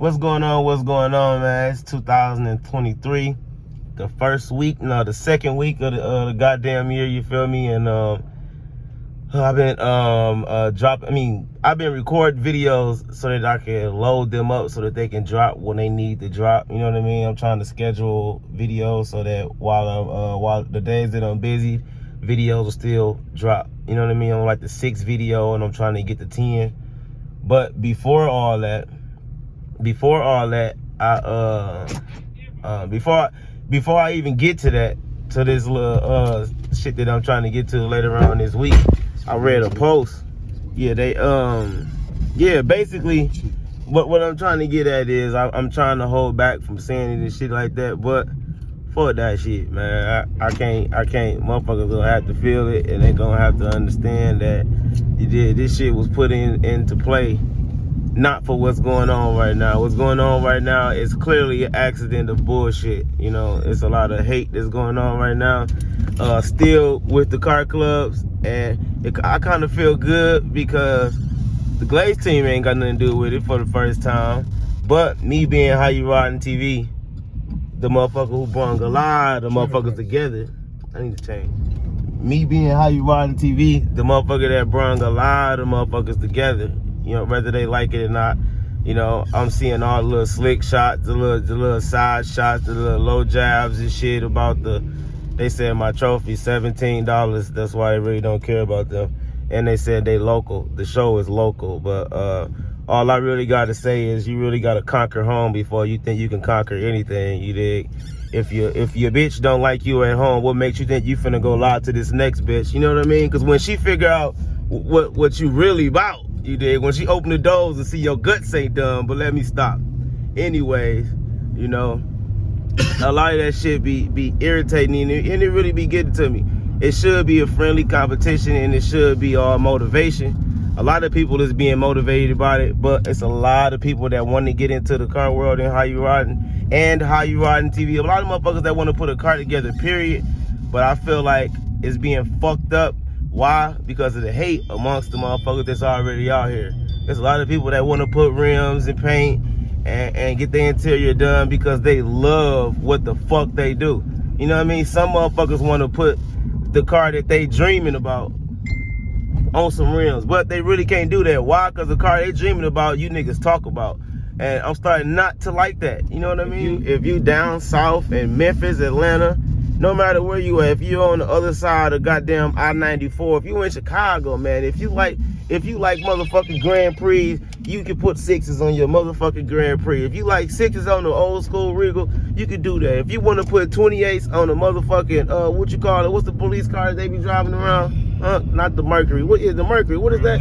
What's going on? What's going on, man? It's 2023, the first week, no, the second week of the goddamn year. You feel me? And I've been I've been recording videos so that I can load them up so that they can drop when they need to drop. You know what I mean? I'm trying to schedule videos so that while the days that I'm busy, videos will still drop. You know what I mean? I'm like the 6th video and I'm trying to get to 10. But before all that, before I even get to that, to this little shit that I'm trying to get to later on this week, I read a post. Yeah, they basically what I'm trying to get at is I'm trying to hold back from saying it and shit like that, but fuck that shit, man. I can't. Motherfuckers gonna have to feel it, and they gonna have to understand that this shit was put into play not for what's going on right now. What's going on right now is clearly an accident of bullshit. You know, it's a lot of hate that's going on right now. Still with the car clubs, and I kind of feel good because the Glaze team ain't got nothing to do with it for the first time. But me being How You Riding TV, the motherfucker who brung a lot of motherfuckers together. I need to change. Me being How You Riding TV, the motherfucker that brung a lot of motherfuckers together. You know, whether they like it or not. You know, I'm seeing all the little slick shots, the little side shots, the little low jabs and shit about they said my trophy $17. That's why they really don't care about them. And they said they local. The show is local. But all I really got to say is you really got to conquer home before you think you can conquer anything, you dig? If your bitch don't like you at home, what makes you think you finna go lie to this next bitch? You know what I mean? Because when she figure out what you really about, you dig? When she open the doors and see your guts ain't done, but let me stop. Anyways, you know, a lot of that shit be irritating and it really be getting to me. It should be a friendly competition and it should be all motivation. A lot of people is being motivated by it, but it's a lot of people that want to get into the car world and How You Riding and How You Riding TV. A lot of motherfuckers that want to put a car together, period. But I feel like it's being fucked up. Why? Because of the hate amongst the motherfuckers that's already out here. There's a lot of people that want to put rims and paint and get their interior done because they love what the fuck they do. You know what I mean? Some motherfuckers want to put the car that they dreaming about on some rims, but they really can't do that. Why? Because the car they dreaming about, you niggas talk about. And I'm starting not to like that. You know what I mean? If you down south in Memphis, Atlanta, no matter where you at, if you're on the other side of goddamn I-94, if you in Chicago, man, if you like motherfucking Grand Prix, you can put 6s on your motherfucking Grand Prix. If you like 6s on the old school Regal, you can do that. If you want to put 28s on the motherfucking, what you call it? What's the police cars they be driving around? Not the Mercury. What is the Mercury? What is that?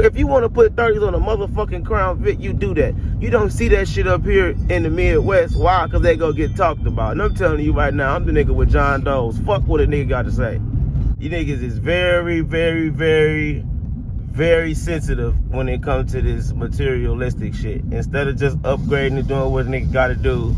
If you want to put 30s on a motherfucking Crown Vic, you do that. You don't see that shit up here in the Midwest. Why? Because they gonna get talked about. And I'm telling you right now, I'm the nigga with John Doe's. Fuck what a nigga got to say. You niggas is very, very, very, very sensitive when it comes to this materialistic shit. Instead of just upgrading and doing what a nigga gotta do,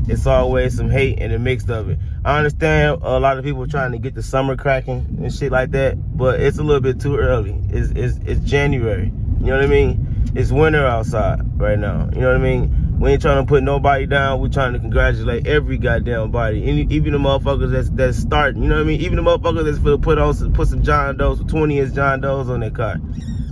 it's always some hate in the mix of it. I understand a lot of people trying to get the summer cracking and shit like that, but it's a little bit too early. It's January. You know what I mean? It's winter outside right now. You know what I mean? We ain't trying to put nobody down. We trying to congratulate every goddamn body. Even the motherfuckers that's starting. You know what I mean? Even the motherfuckers that's finna put some John Doe's, 20-inch John Doe's on their car.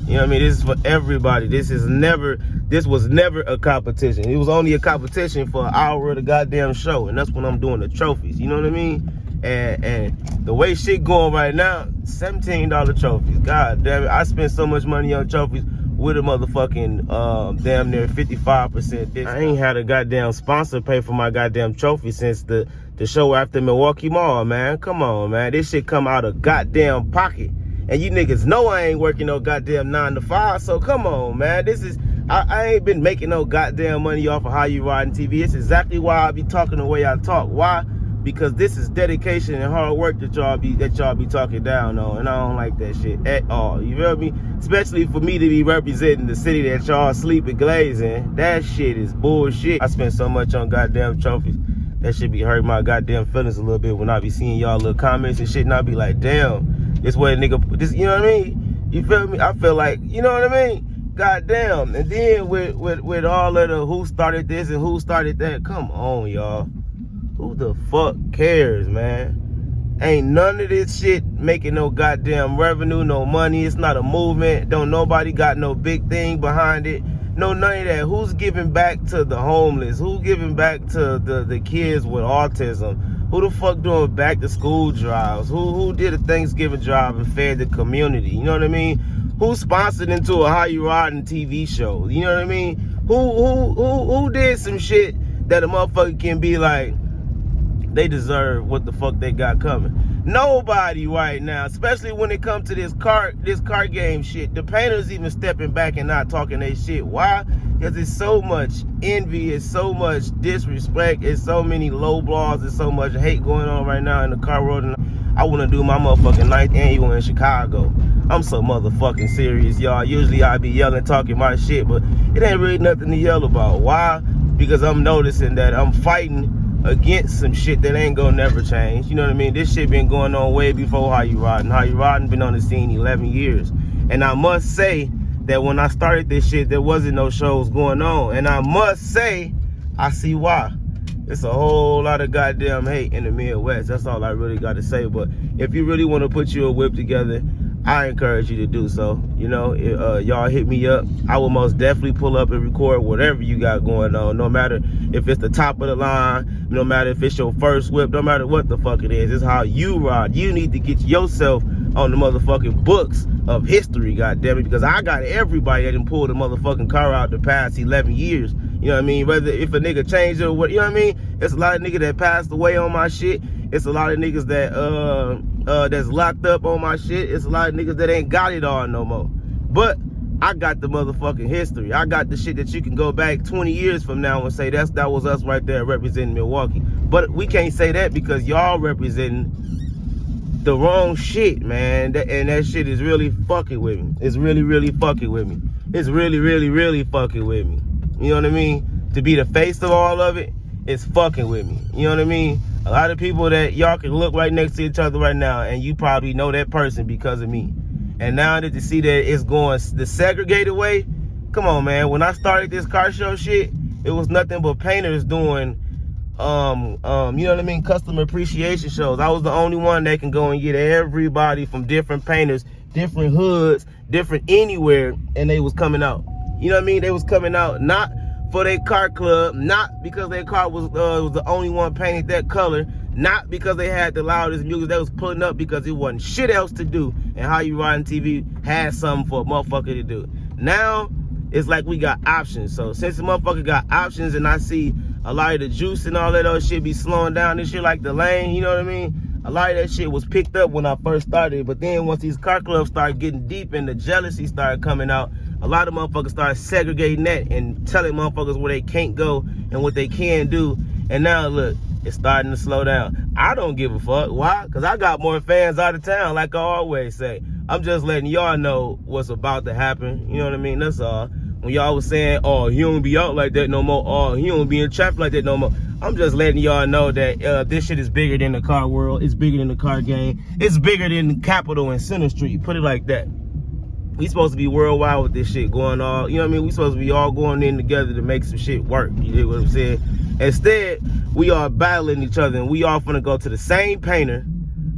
You know what I mean? This is for everybody. This was never a competition. It was only a competition for an hour of the goddamn show, and that's when I'm doing the trophies. You know what I mean? And the way shit going right now, $17 trophies. God damn it! I spent so much money on trophies with a motherfucking damn near 55% discount. I ain't had a goddamn sponsor pay for my goddamn trophy since the show after Milwaukee Mall, man. Come on, man. This shit come out of goddamn pocket. And you niggas know I ain't working no goddamn 9 to 5, so come on, man. I ain't been making no goddamn money off of How You Riding TV. It's exactly why I be talking the way I talk. Why? Because this is dedication and hard work that y'all be talking down on, and I don't like that shit at all. You feel me? Especially for me to be representing the city that y'all sleep and glaze in. That shit is bullshit. I spend so much on goddamn trophies. That shit be hurting my goddamn feelings a little bit when I be seeing y'all little comments and shit, and I be like, damn, this way a nigga, this, you know what I mean? You feel me? I feel like, you know what I mean? Goddamn. And then with all of the who started this and who started that, come on, y'all. Who the fuck cares, man? Ain't none of this shit making no goddamn revenue, no money. It's not a movement. Don't nobody got no big thing behind it. No, none of that. Who's giving back to the homeless? Who's giving back to the kids with autism? Who the fuck doing back to school drives? Who did a Thanksgiving drive and fed the community? You know what I mean? Who sponsored into a How You Riding TV show? You know what I mean? Who did some shit that a motherfucker can be like, they deserve what the fuck they got coming? Nobody right now, especially when it comes to this card game shit. The painters even stepping back and not talking their shit. Why? Because it's so much envy, it's so much disrespect, it's so many low blows, there's so much hate going on right now in the car world. I want to do my motherfucking 9th annual in Chicago. I'm so motherfucking serious, y'all. Usually I be yelling, talking my shit, but it ain't really nothing to yell about. Why? Because I'm noticing that I'm fighting against some shit that ain't gonna never change. You know what I mean? This shit been going on way before How You Riding. How You Riding been on the scene 11 years. And I must say that when I started this shit, there wasn't no shows going on. And I must say, I see why. It's a whole lot of goddamn hate in the Midwest. That's all I really got to say. But if you really want to put you a whip together, I encourage you to do so. You know, y'all hit me up. I will most definitely pull up and record whatever you got going on. No matter if it's the top of the line, no matter if it's your first whip, no matter what the fuck it is. It's how you ride. You need to get yourself on the motherfucking books of history, goddammit, because I got everybody that done pulled a motherfucking car out the past 11 years. You know what I mean? Whether if a nigga changed it or what, you know what I mean? It's a lot of niggas that passed away on my shit. It's a lot of niggas that that's locked up on my shit. It's a lot of niggas that ain't got it all no more. But I got the motherfucking history. I got the shit that you can go back 20 years from now and say that was us right there representing Milwaukee. But we can't say that because y'all representing the wrong shit, man. And that shit is really fucking with me. It's really, really fucking with me. It's really, really, really fucking with me. You know what I mean? To be the face of all of it, it's fucking with me. You know what I mean? A lot of people that y'all can look right next to each other right now and you probably know that person because of me. And now that you see that it's going the segregated way, come on, man. When I started this car show shit, it was nothing but painters doing, you know what I mean, customer appreciation shows. I was the only one that can go and get everybody from different painters, different hoods, different anywhere, and they was coming out. You know what I mean? They was coming out not for their car club, not because their car was the only one painted that color, not because they had the loudest music. They was putting up because it wasn't shit else to do, and How You Riding TV had something for a motherfucker to do. Now it's like we got options. So since the motherfucker got options, and I see a lot of the juice and all that other shit be slowing down and shit, like the lane, you know what I mean? A lot of that shit was picked up when I first started, but then once these car clubs started getting deep and the jealousy started coming out, a lot of motherfuckers started segregating that and telling motherfuckers where they can't go and what they can do. And now look, it's starting to slow down. I don't give a fuck. Why? Because I got more fans out of town, like I always say. I'm just letting y'all know what's about to happen. You know what I mean? That's all. When y'all was saying, oh, he don't be out like that no more. Oh, he don't be in traffic like that no more. I'm just letting y'all know that this shit is bigger than the car world. It's bigger than the car game. It's bigger than Capitol and Center Street. Put it like that. We supposed to be worldwide with this shit going on. You know what I mean? We supposed to be all going in together to make some shit work. You know what I'm saying? Instead, we are battling each other, and we all finna go to the same painter,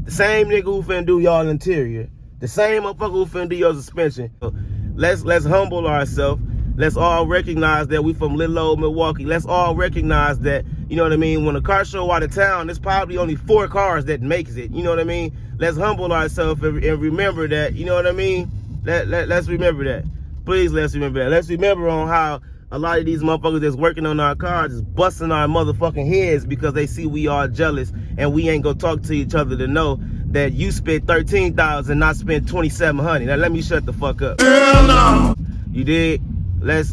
the same nigga who finna do y'all interior, the same motherfucker who finna do your suspension. So let's humble ourselves. Let's all recognize that we from little old Milwaukee. Let's all recognize that, you know what I mean, when a car show out of town, there's probably only 4 cars that makes it. You know what I mean? Let's humble ourselves and remember that, you know what I mean? Let's remember that. Please, let's remember that. Let's remember on how a lot of these motherfuckers that's working on our cars is busting our motherfucking heads because they see we all jealous and we ain't gonna talk to each other to know that you spent $13,000 and not spent $2,700. Now let me shut the fuck up. Hell no. You did? Let's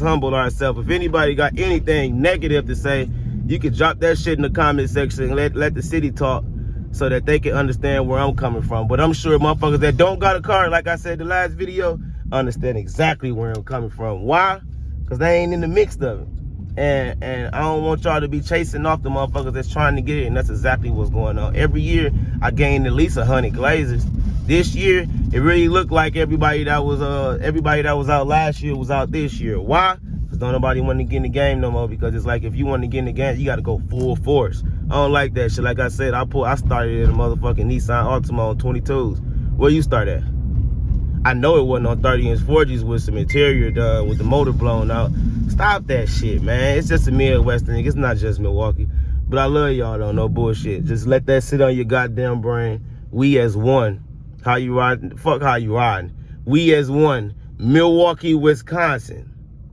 humble ourselves. If anybody got anything negative to say, you can drop that shit in the comment section and let the city talk so that they can understand where I'm coming from. But I'm sure motherfuckers that don't got a car, like I said in the last video, understand exactly where I'm coming from. Why? Because they ain't in the mix of it. And I don't want y'all to be chasing off the motherfuckers that's trying to get it, and that's exactly what's going on. Every year, I gain at least 100 glazers. This year, it really looked like everybody that was out last year was out this year. Why? Because don't nobody want to get in the game no more. Because it's like if you want to get in the game, you got to go full force. I don't like that shit. Like I said, I started in a motherfucking Nissan Altima on 22s. Where you start at? I know it wasn't on 30-inch 4Gs with some interior done, with the motor blown out. Stop that shit, man. It's just a Midwest thing. It's not just Milwaukee. But I love y'all, though. No bullshit. Just let that sit on your goddamn brain. We as one. How you riding? Fuck how you riding. We as one. Milwaukee, Wisconsin.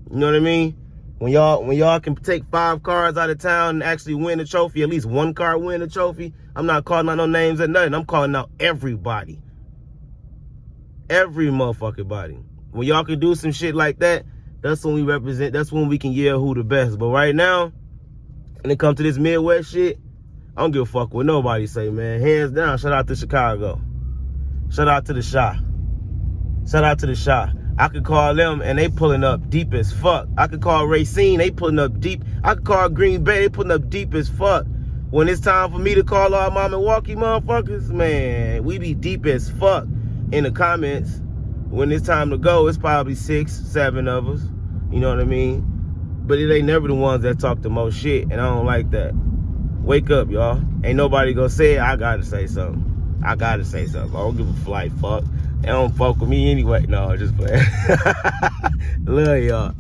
You know what I mean? When y'all can take 5 cars out of town and actually win a trophy, at least one car win a trophy, I'm not calling out no names or nothing. I'm calling out everybody. Every motherfucking body. When y'all can do some shit like that, that's when we represent, that's when we can yell who the best. But right now, when it comes to this Midwest shit, I don't give a fuck what nobody say, man. Hands down, shout out to Chicago. Shout out to the Shah. Shout out to the Shah. I could call them and they pulling up deep as fuck. I could call Racine, they pulling up deep. I could call Green Bay, they pulling up deep as fuck. When it's time for me to call all my Milwaukee motherfuckers, man, we be deep as fuck in the comments. When it's time to go, it's probably 6, 7 of us. You know what I mean? But it ain't never the ones that talk the most shit, and I don't like that. Wake up, y'all. Ain't nobody gonna say it. I gotta say something. I gotta say something. I don't give a flight fuck. They don't fuck with me anyway. No, just play. Love y'all.